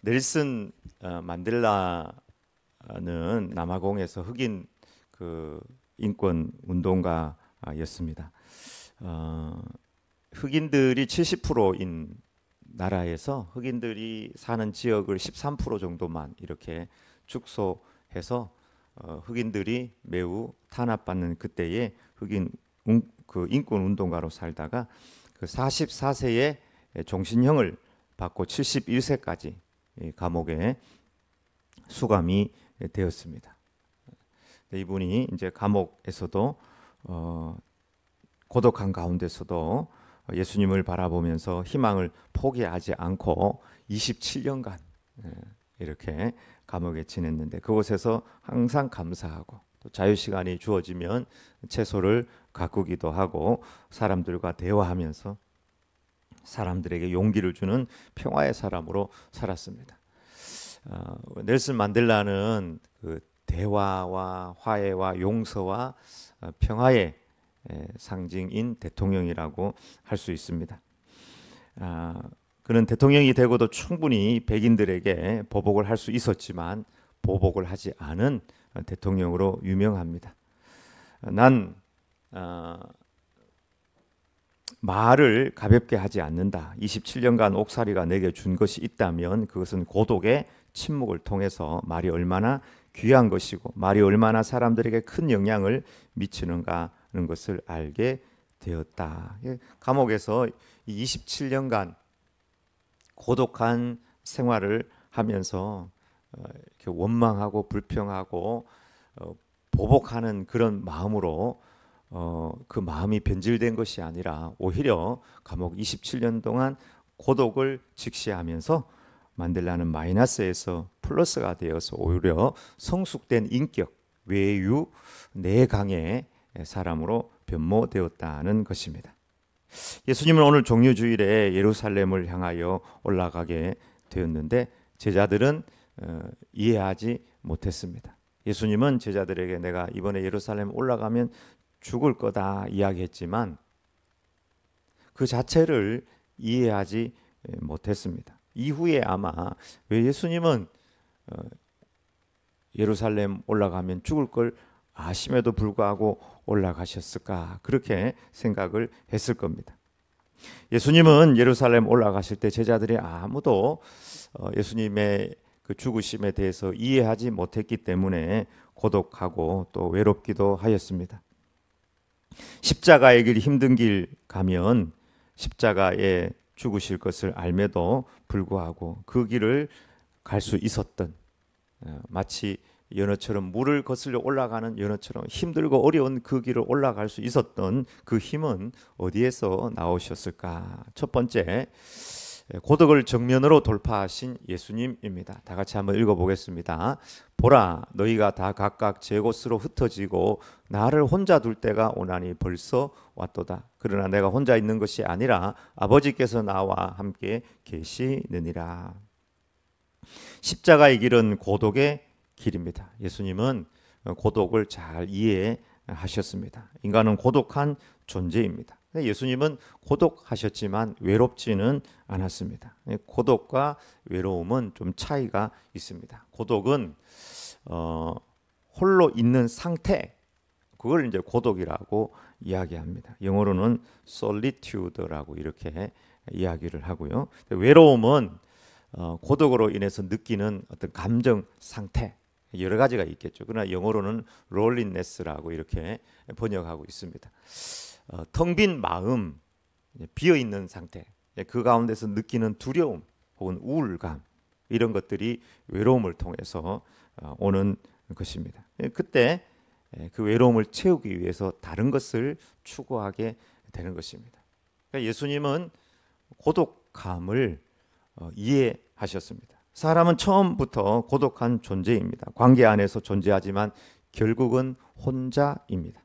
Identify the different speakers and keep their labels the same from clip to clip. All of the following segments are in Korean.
Speaker 1: 넬슨 만델라는 남아공에서 흑인 그 인권 운동가였습니다. 흑인들이 70%인 나라에서 흑인들이 사는 지역을 13% 정도만 이렇게 축소해서 흑인들이 매우 탄압받는 그때에 그 인권 운동가로 살다가 그 44세에 종신형을 받고 71세까지 감옥에 수감이 되었습니다. 이분이 이제 감옥에서도 고독한 가운데서도 예수님을 바라보면서 희망을 포기하지 않고 27년간 이렇게 감옥에 지냈는데, 그곳에서 항상 감사하고 또 자유시간이 주어지면 채소를 가꾸기도 하고 사람들과 대화하면서 사람들에게 용기를 주는 평화의 사람으로 살았습니다. 넬슨 만델라는 그 대화와 화해와 용서와 평화의 상징인 대통령이라고 할 수 있습니다. 그는 대통령이 되고도 충분히 백인들에게 보복을 할 수 있었지만 보복을 하지 않은 대통령으로 유명합니다. 난 말을 가볍게 하지 않는다. 27년간 옥살이가 내게 준 것이 있다면 그것은 고독의 침묵을 통해서 말이 얼마나 귀한 것이고 말이 얼마나 사람들에게 큰 영향을 미치는가 하는 것을 알게 되었다. 감옥에서 27년간 고독한 생활을 하면서 이렇게 원망하고 불평하고 보복하는 그런 마음으로 그 마음이 변질된 것이 아니라 오히려 감옥 27년 동안 고독을 직시하면서 만델라는 마이너스에서 플러스가 되어서 오히려 성숙된 인격, 외유, 내강의 사람으로 변모되었다는 것입니다. 예수님은 오늘 종려주일에 예루살렘을 향하여 올라가게 되었는데 제자들은 이해하지 못했습니다. 예수님은 제자들에게 내가 이번에 예루살렘 올라가면 죽을 거다 이야기했지만 그 자체를 이해하지 못했습니다. 이후에 아마 왜 예수님은 예루살렘 올라가면 죽을 걸 아심에도 불구하고 올라가셨을까, 그렇게 생각을 했을 겁니다. 예수님은 예루살렘 올라가실 때 제자들이 아무도 예수님의 그 죽으심에 대해서 이해하지 못했기 때문에 고독하고 또 외롭기도 하였습니다. 십자가의 길, 힘든 길 가면 십자가에 죽으실 것을 알매도 불구하고 그 길을 갈 수 있었던, 마치 연어처럼 물을 거슬려 올라가는 연어처럼 힘들고 어려운 그 길을 올라갈 수 있었던 그 힘은 어디에서 나오셨을까? 첫 번째, 고독을 정면으로 돌파하신 예수님입니다. 다 같이 한번 읽어보겠습니다. 보라, 너희가 다 각각 제 곳으로 흩어지고 나를 혼자 둘 때가 오나니 벌써 왔도다. 그러나 내가 혼자 있는 것이 아니라 아버지께서 나와 함께 계시느니라. 십자가의 길은 고독의 길입니다. 예수님은 고독을 잘 이해하셨습니다. 인간은 고독한 존재입니다. 예수님은 고독하셨지만 외롭지는 않았습니다. 고독과 외로움은 좀 차이가 있습니다. 고독은 홀로 있는 상태, 그걸 이제 고독이라고 이야기합니다. 영어로는 solitude라고 이렇게 이야기를 하고요. 외로움은 고독으로 인해서 느끼는 어떤 감정 상태, 여러 가지가 있겠죠. 그러나 영어로는 loneliness라고 이렇게 번역하고 있습니다. 텅 빈 마음, 비어 있는 상태, 그 가운데서 느끼는 두려움 혹은 우울감, 이런 것들이 외로움을 통해서 오는 것입니다. 그때 그 외로움을 채우기 위해서 다른 것을 추구하게 되는 것입니다. 그러니까 예수님은 고독함을 이해하셨습니다. 사람은 처음부터 고독한 존재입니다. 관계 안에서 존재하지만 결국은 혼자입니다.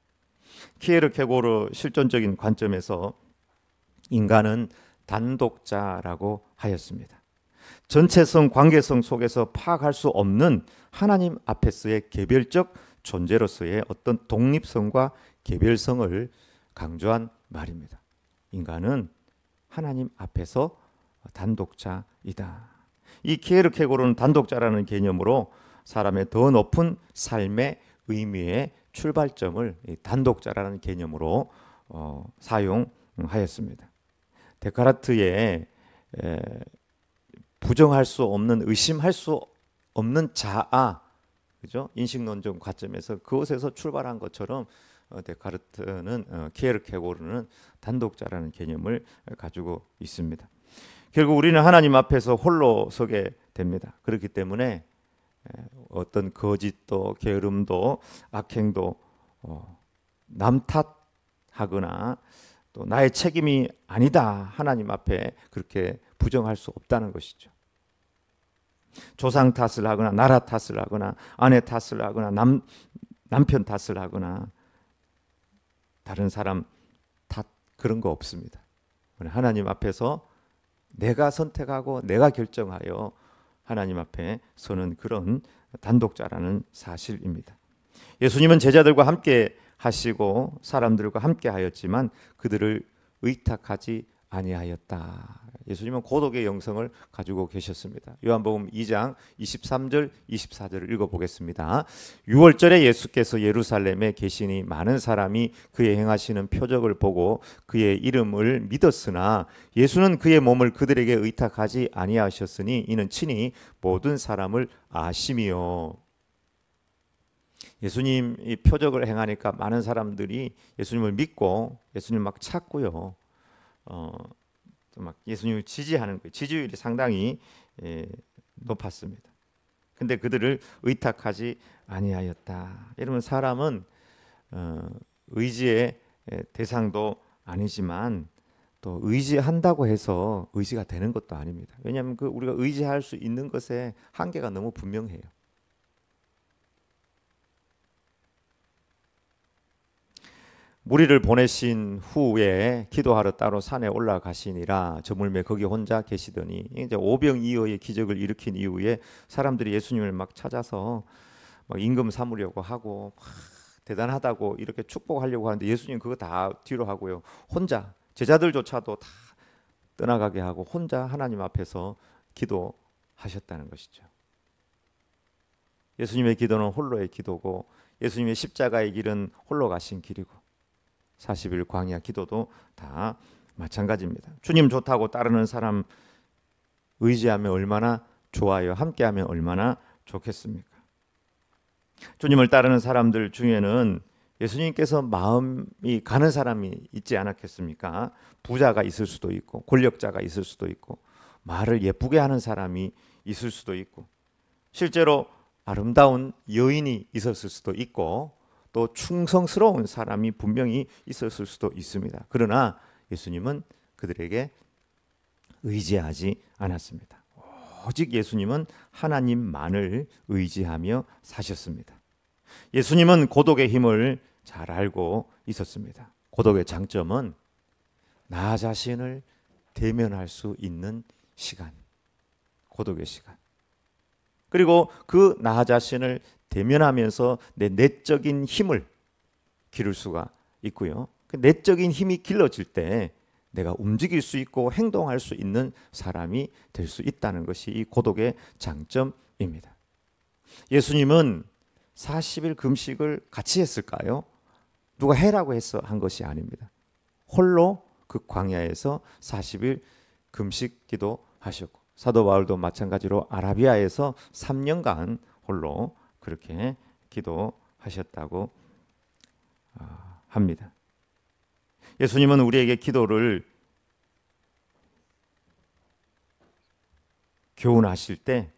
Speaker 1: 키에르케고르 실존적인 관점에서 인간은 단독자라고 하였습니다. 전체성, 관계성 속에서 파악할 수 없는 하나님 앞에서의 개별적 존재로서의 어떤 독립성과 개별성을 강조한 말입니다. 인간은 하나님 앞에서 단독자이다. 이 키에르케고르는 단독자라는 개념으로 사람의 더 높은 삶의 의미의 출발점을 단독자라는 개념으로 사용하였습니다. 데카르트의 부정할 수 없는, 의심할 수 없는 자아, 그죠? 인식론적 관점에서 그것에서 출발한 것처럼 데카르트는 키에르케고르는 단독자라는 개념을 가지고 있습니다. 결국 우리는 하나님 앞에서 홀로 서게 됩니다. 그렇기 때문에 어떤 거짓도 게으름도 악행도 남 탓하거나 또 나의 책임이 아니다 하나님 앞에 그렇게 부정할 수 없다는 것이죠. 조상 탓을 하거나 나라 탓을 하거나 아내 탓을 하거나 남편 탓을 하거나 다른 사람 탓 그런 거 없습니다. 하나님 앞에서 내가 선택하고 내가 결정하여 하나님 앞에 서는 그런 단독자라는 사실입니다. 예수님은 제자들과 함께 하시고 사람들과 함께 하였지만 그들을 의탁하지 아니하였다. 예수님은 고독의 영성을 가지고 계셨습니다. 요한복음 2장 23절 24절을 읽어보겠습니다. 6월절에 예수께서 예루살렘에 계시니 많은 사람이 그의 행하시는 표적을 보고 그의 이름을 믿었으나 예수는 그의 몸을 그들에게 의탁하지 아니하셨으니 이는 친히 모든 사람을 아심이요. 예수님이 표적을 행하니까 많은 사람들이 예수님을 믿고 예수님 막 찾고요. 막 예수님을 지지하는 거예요. 지지율이 상당히 높았습니다. 근데 그들을 의탁하지 아니하였다. 여러분 사람은 의지의 대상도 아니지만 또 의지한다고 해서 의지가 되는 것도 아닙니다. 왜냐하면 우리가 의지할 수 있는 것에 한계가 너무 분명해요. 무리를 보내신 후에 기도하러 따로 산에 올라가시니라. 저물매 거기 혼자 계시더니 이제 오병이어의 기적을 일으킨 이후에 사람들이 예수님을 막 찾아서 막 임금 삼으려고 하고 막 대단하다고 이렇게 축복하려고 하는데 예수님 그거 다 뒤로 하고요. 혼자 제자들조차도 다 떠나가게 하고 혼자 하나님 앞에서 기도하셨다는 것이죠. 예수님의 기도는 홀로의 기도고 예수님의 십자가의 길은 홀로 가신 길이고 40일 광야 기도도 다 마찬가지입니다. 주님 좋다고 따르는 사람 의지하면 얼마나 좋아요. 함께하면 얼마나 좋겠습니까? 주님을 따르는 사람들 중에는 예수님께서 마음이 가는 사람이 있지 않았겠습니까? 부자가 있을 수도 있고 권력자가 있을 수도 있고 말을 예쁘게 하는 사람이 있을 수도 있고 실제로 아름다운 여인이 있었을 수도 있고 또 충성스러운 사람이 분명히 있었을 수도 있습니다. 그러나 예수님은 그들에게 의지하지 않았습니다. 오직 예수님은 하나님만을 의지하며 사셨습니다. 예수님은 고독의 힘을 잘 알고 있었습니다. 고독의 장점은 나 자신을 대면할 수 있는 시간, 고독의 시간. 그리고 그 나 자신을 대면하면서 내 내적인 힘을 기를 수가 있고요. 그 내적인 힘이 길러질 때 내가 움직일 수 있고 행동할 수 있는 사람이 될 수 있다는 것이 이 고독의 장점입니다. 예수님은 40일 금식을 같이 했을까요? 누가 해라고 해서 한 것이 아닙니다. 홀로 그 광야에서 40일 금식 기도하셨고 사도 바울도 마찬가지로 아라비아에서 3년간 홀로 그렇게 기도하셨다고 합니다. 예수님은 우리에게 기도를 교훈하실 때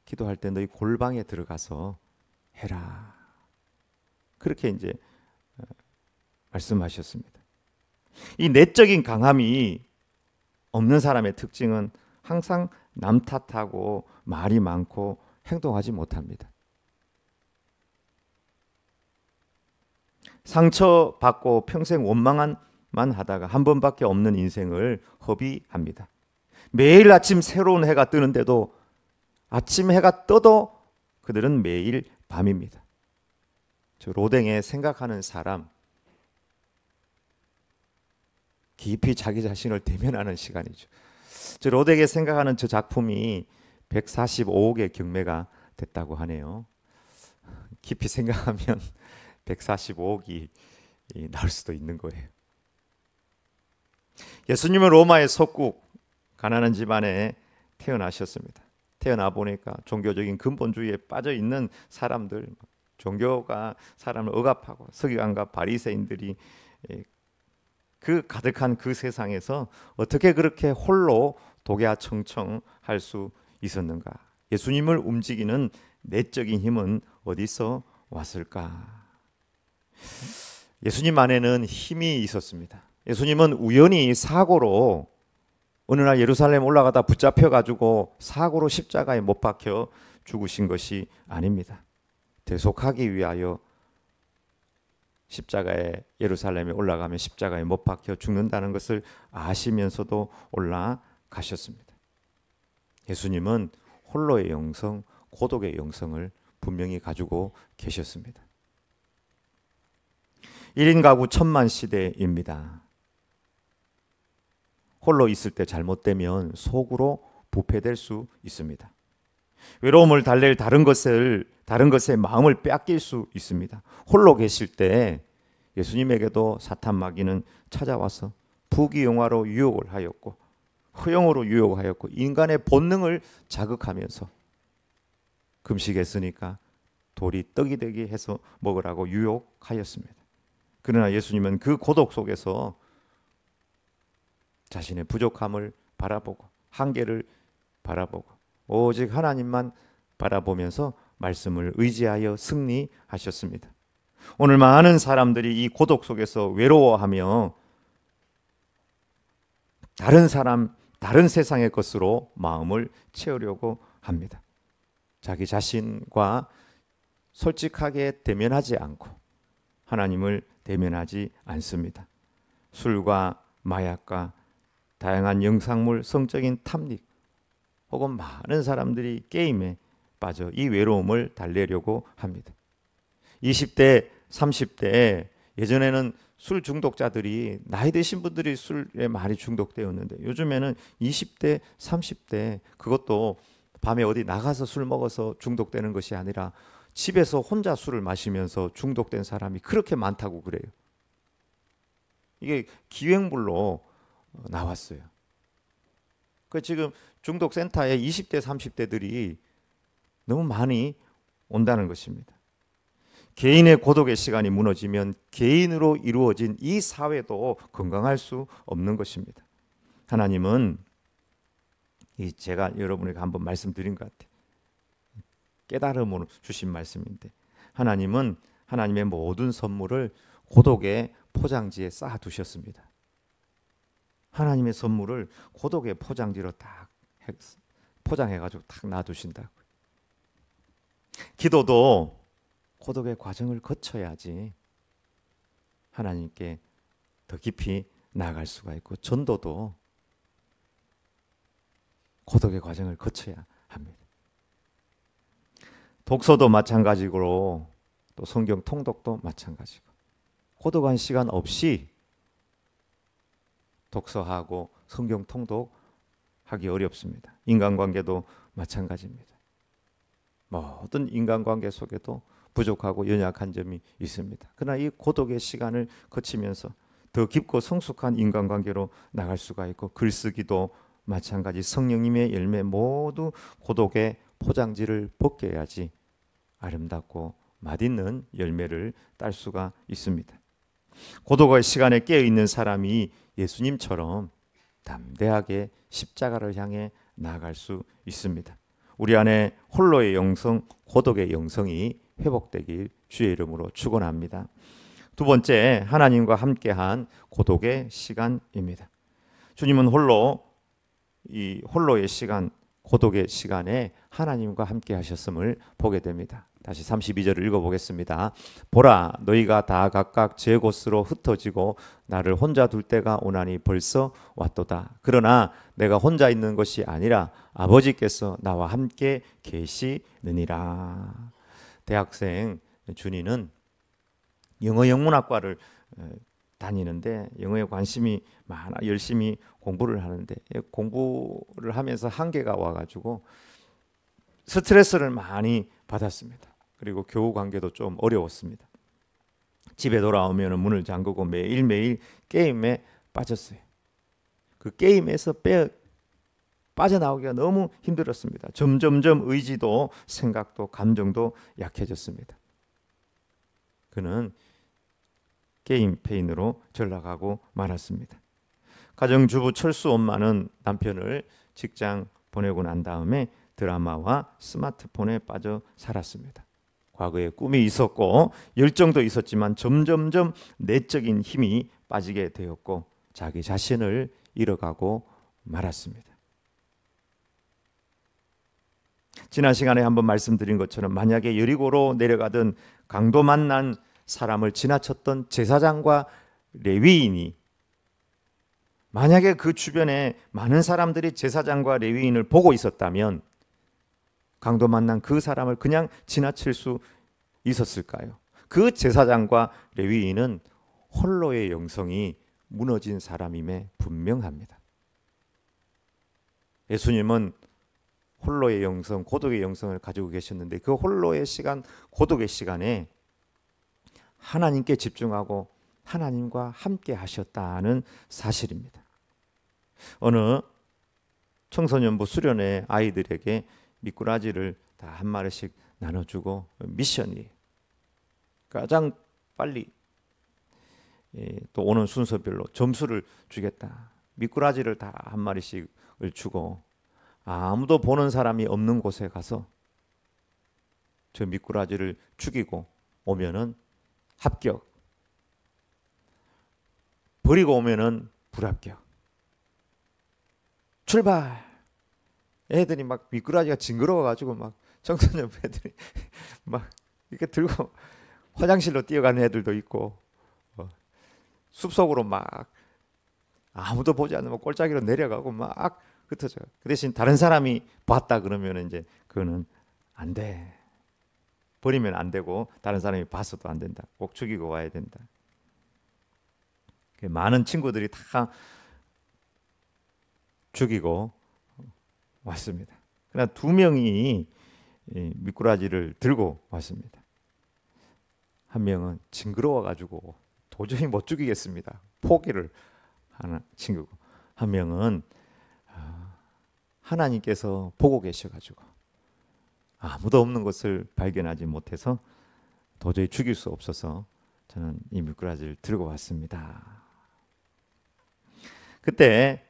Speaker 1: 기도할 때 너희 골방에 들어가서 해라. 그렇게 이제 말씀하셨습니다. 이 내적인 강함이 없는 사람의 특징은 항상 남 탓하고 말이 많고 행동하지 못합니다. 상처받고 평생 원망만 하다가 한 번밖에 없는 인생을 허비합니다. 매일 아침 새로운 해가 뜨는데도 아침 해가 떠도 그들은 매일 밤입니다. 저 로댕에 생각하는 사람 깊이 자기 자신을 대면하는 시간이죠. 저 로덱에 생각하는 저 작품이 145억의 경매가 됐다고 하네요. 깊이 생각하면 145억이 나올 수도 있는 거예요. 예수님은 로마의 속국 가난한 집안에 태어나셨습니다. 태어나 보니까 종교적인 근본주의에 빠져 있는 사람들, 종교가 사람을 억압하고 서기관과 바리새인들이 그 가득한 그 세상에서 어떻게 그렇게 홀로 독야청청할 수 있었는가? 예수님을 움직이는 내적인 힘은 어디서 왔을까? 예수님 안에는 힘이 있었습니다. 예수님은 우연히 사고로 어느 날 예루살렘 올라가다 붙잡혀 가지고 사고로 십자가에 못 박혀 죽으신 것이 아닙니다. 대속하기 위하여 십자가에 예루살렘에 올라가면 십자가에 못 박혀 죽는다는 것을 아시면서도 올라가셨습니다. 예수님은 홀로의 영성, 고독의 영성을 분명히 가지고 계셨습니다. 1인 가구 천만 시대입니다. 홀로 있을 때 잘못되면 속으로 부패될 수 있습니다. 외로움을 달랠 다른 것에 마음을 빼앗길 수 있습니다. 홀로 계실 때 예수님에게도 사탄 마귀는 찾아와서 부귀영화로 유혹을 하였고 허영으로 유혹하였고 인간의 본능을 자극하면서 금식했으니까 돌이 떡이 되게 해서 먹으라고 유혹하였습니다. 그러나 예수님은 그 고독 속에서 자신의 부족함을 바라보고 한계를 바라보고 오직 하나님만 바라보면서 말씀을 의지하여 승리하셨습니다. 오늘 많은 사람들이 이 고독 속에서 외로워하며 다른 사람, 다른 세상의 것으로 마음을 채우려고 합니다. 자기 자신과 솔직하게 대면하지 않고 하나님을 대면하지 않습니다. 술과 마약과 다양한 영상물, 성적인 탐닉 혹은 많은 사람들이 게임에 빠져 이 외로움을 달래려고 합니다. 20대, 30대 예전에는 술 중독자들이 나이 드신 분들이 술에 많이 중독되었는데 요즘에는 20대, 30대 그것도 밤에 어디 나가서 술 먹어서 중독되는 것이 아니라 집에서 혼자 술을 마시면서 중독된 사람이 그렇게 많다고 그래요. 이게 기획물로 나왔어요. 그 지금 중독센터에 20대, 30대들이 너무 많이 온다는 것입니다. 개인의 고독의 시간이 무너지면 개인으로 이루어진 이 사회도 건강할 수 없는 것입니다. 하나님은 제가 여러분에게 한번 말씀드린 것 같아요. 깨달음으로 주신 말씀인데 하나님은 하나님의 모든 선물을 고독의 포장지에 쌓아 두셨습니다. 하나님의 선물을 고독의 포장지로 딱 포장해가지고 딱 놔두신다고. 기도도 고독의 과정을 거쳐야지 하나님께 더 깊이 나아갈 수가 있고 전도도 고독의 과정을 거쳐야 합니다. 독서도 마찬가지고 또 성경 통독도 마찬가지고 고독한 시간 없이 독서하고 성경 통독하기 어렵습니다. 인간관계도 마찬가지입니다. 모든 인간관계 속에도 부족하고 연약한 점이 있습니다. 그러나 이 고독의 시간을 거치면서 더 깊고 성숙한 인간관계로 나갈 수가 있고 글쓰기도 마찬가지 성령님의 열매 모두 고독의 포장지를 벗겨야지 아름답고 맛있는 열매를 딸 수가 있습니다. 고독의 시간에 깨어있는 사람이 예수님처럼 담대하게 십자가를 향해 나아갈 수 있습니다. 우리 안에 홀로의 영성, 고독의 영성이 회복되길 주의 이름으로 축원합니다. 두 번째, 하나님과 함께한 고독의 시간입니다. 주님은 홀로의 시간, 고독의 시간에 하나님과 함께 하셨음을 보게 됩니다. 다시 32절을 읽어보겠습니다. 보라, 너희가 다 각각 제 곳으로 흩어지고 나를 혼자 둘 때가 오나니 벌써 왔도다. 그러나 내가 혼자 있는 것이 아니라 아버지께서 나와 함께 계시느니라. 대학생 준이는 영어 영문학과를 다니는데 영어에 관심이 많아 열심히 공부를 하는데 공부를 하면서 한계가 와가지고 스트레스를 많이 받았습니다. 그리고 교우 관계도 좀 어려웠습니다. 집에 돌아오면 문을 잠그고 매일매일 게임에 빠졌어요. 그 게임에서 빠져나오기가 너무 힘들었습니다. 점점점 의지도 생각도 감정도 약해졌습니다. 그는 게임 페인으로 전락하고 말았습니다. 가정주부 철수 엄마는 남편을 직장 보내고 난 다음에 드라마와 스마트폰에 빠져 살았습니다. 과거에 꿈이 있었고 열정도 있었지만 점점점 내적인 힘이 빠지게 되었고 자기 자신을 잃어가고 말았습니다. 지난 시간에 한번 말씀드린 것처럼 만약에 여리고로 내려가던 강도 만난 사람을 지나쳤던 제사장과 레위인이 만약에 그 주변에 많은 사람들이 제사장과 레위인을 보고 있었다면 강도 만난 그 사람을 그냥 지나칠 수 있었을까요? 그 제사장과 레위인은 홀로의 영성이 무너진 사람임에 분명합니다. 예수님은 홀로의 영성, 고독의 영성을 가지고 계셨는데 그 홀로의 시간, 고독의 시간에 하나님께 집중하고 하나님과 함께 하셨다는 사실입니다. 어느 청소년부 수련회 아이들에게 미꾸라지를 다 한 마리씩 나눠주고 미션이 가장 빨리 또 오는 순서별로 점수를 주겠다. 미꾸라지를 다 한 마리씩을 주고 아무도 보는 사람이 없는 곳에 가서 저 미꾸라지를 죽이고 오면은 합격, 버리고 오면은 불합격. 출발. 애들이 막 미꾸라지가 징그러워가지고 막 청소년 애들이 막 이렇게 들고 화장실로 뛰어가는 애들도 있고 숲속으로 막 아무도 보지 않는 꼴짜기로 내려가고 막 흩어져요. 그 대신 다른 사람이 봤다 그러면 이제 그거는 안 돼. 버리면 안 되고 다른 사람이 봤어도 안 된다. 꼭 죽이고 와야 된다. 많은 친구들이 다 죽이고 왔습니다. 그러나 2명이 미꾸라지를 들고 왔습니다. 한 명은 징그러워가지고 도저히 못 죽이겠습니다. 포기를 하는 친구고, 한 명은 하나님께서 보고 계셔가지고 아무도 없는 것을 발견하지 못해서 도저히 죽일 수 없어서 저는 이 미꾸라지를 들고 왔습니다. 그때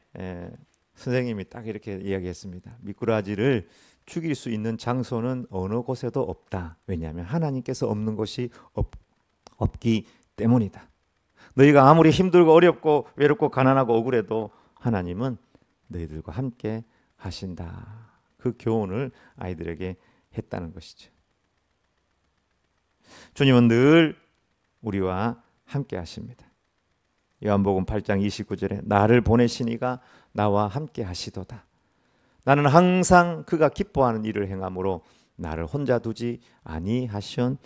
Speaker 1: 선생님이 딱 이렇게 이야기했습니다. 미꾸라지를 죽일 수 있는 장소는 어느 곳에도 없다. 왜냐하면 하나님께서 없는 곳이 없기 때문이다. 너희가 아무리 힘들고 어렵고 외롭고 가난하고 억울해도 하나님은 너희들과 함께 하신다. 그 교훈을 아이들에게 했다는 것이죠. 주님은 늘 우리와 함께 하십니다. 요한복음 8장 29절에 나를 보내시니가 나와 함께 하시도다. 나는 항상 그가 기뻐하는 일을 행함으로 나를 혼자 두지 아니하셨느니라.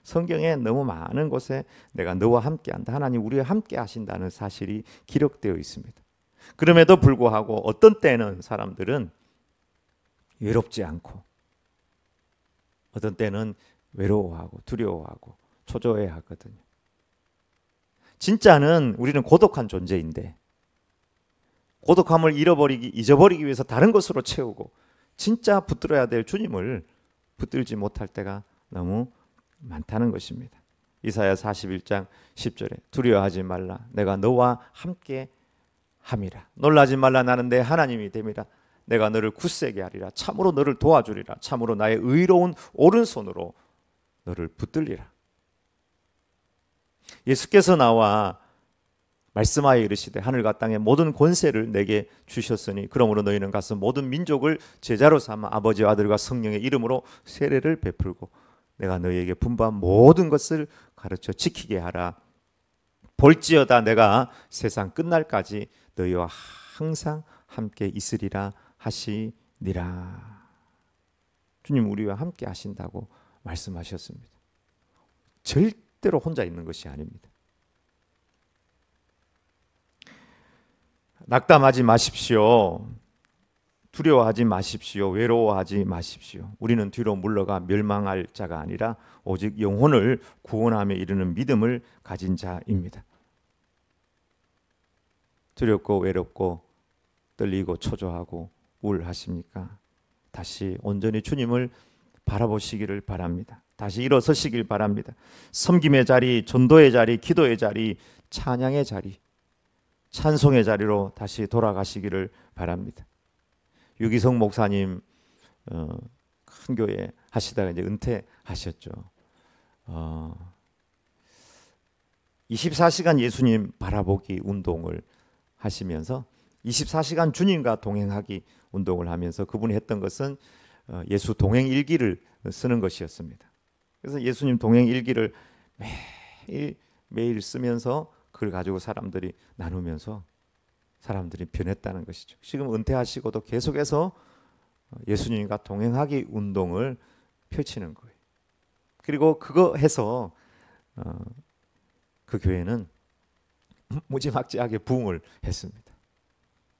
Speaker 1: 성경에 너무 많은 곳에 내가 너와 함께한다. 하나님 우리와 함께 하신다는 사실이 기록되어 있습니다. 그럼에도 불구하고 어떤 때는 사람들은 외롭지 않고 어떤 때는 외로워하고 두려워하고 초조해하거든요. 진짜는 우리는 고독한 존재인데 고독함을 잊어버리기 위해서 다른 것으로 채우고 진짜 붙들어야 될 주님을 붙들지 못할 때가 너무 많다는 것입니다. 이사야 41장 10절에 두려워하지 말라 내가 너와 함께 함이라. 놀라지 말라 나는 내 하나님이 됨이라. 내가 너를 굳세게 하리라. 참으로 너를 도와주리라. 참으로 나의 의로운 오른손으로 너를 붙들리라. 예수께서 나와 말씀하여 이르시되 하늘과 땅의 모든 권세를 내게 주셨으니 그러므로 너희는 가서 모든 민족을 제자로 삼아 아버지와 아들과 성령의 이름으로 세례를 베풀고 내가 너희에게 분부한 모든 것을 가르쳐 지키게 하라. 볼지어다 내가 세상 끝날까지 너희와 항상 함께 있으리라 하시니라. 주님 우리와 함께 하신다고 말씀하셨습니다. 절대로 혼자 있는 것이 아닙니다. 낙담하지 마십시오. 두려워하지 마십시오. 외로워하지 마십시오. 우리는 뒤로 물러가 멸망할 자가 아니라 오직 영혼을 구원함에 이르는 믿음을 가진 자입니다. 두렵고 외롭고 떨리고 초조하고 우울하십니까? 다시 온전히 주님을 바라보시기를 바랍니다. 다시 일어서시길 바랍니다. 섬김의 자리, 전도의 자리, 기도의 자리, 찬양의 자리, 찬송의 자리로 다시 돌아가시기를 바랍니다. 유기성 목사님 큰 교회 하시다가 이제 은퇴하셨죠. 24시간 예수님 바라보기 운동을 하시면서 24시간 주님과 동행하기 운동을 하면서 그분이 했던 것은 예수 동행 일기를 쓰는 것이었습니다. 그래서 예수님 동행 일기를 매일 쓰면서 그걸 가지고 사람들이 나누면서 사람들이 변했다는 것이죠. 지금 은퇴하시고도 계속해서 예수님과 동행하기 운동을 펼치는 거예요. 그리고 그거 해서 그 교회는 무지막지하게 부흥을 했습니다.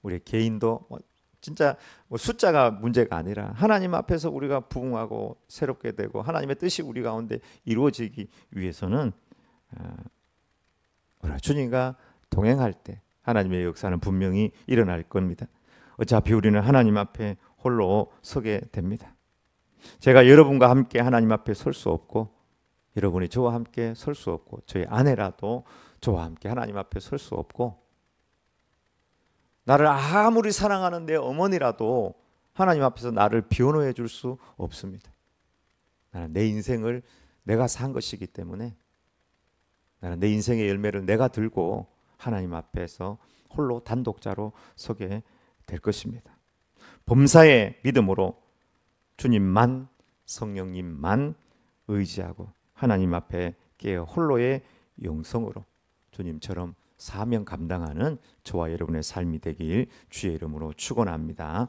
Speaker 1: 우리 개인도 진짜 숫자가 문제가 아니라 하나님 앞에서 우리가 부흥하고 새롭게 되고 하나님의 뜻이 우리 가운데 이루어지기 위해서는 주님과 동행할 때 하나님의 역사는 분명히 일어날 겁니다. 어차피 우리는 하나님 앞에 홀로 서게 됩니다. 제가 여러분과 함께 하나님 앞에 설 수 없고 여러분이 저와 함께 설 수 없고 저희 아내라도 저와 함께 하나님 앞에 설 수 없고 나를 아무리 사랑하는 내 어머니라도 하나님 앞에서 나를 변호해 줄 수 없습니다. 나는 내 인생을 내가 산 것이기 때문에 나는 내 인생의 열매를 내가 들고 하나님 앞에서 홀로 단독자로 서게 될 것입니다. 범사의 믿음으로 주님만 성령님만 의지하고 하나님 앞에 깨어 홀로의 영성으로 주님처럼 사명 감당하는 저와 여러분의 삶이 되길 주의 이름으로 축원합니다.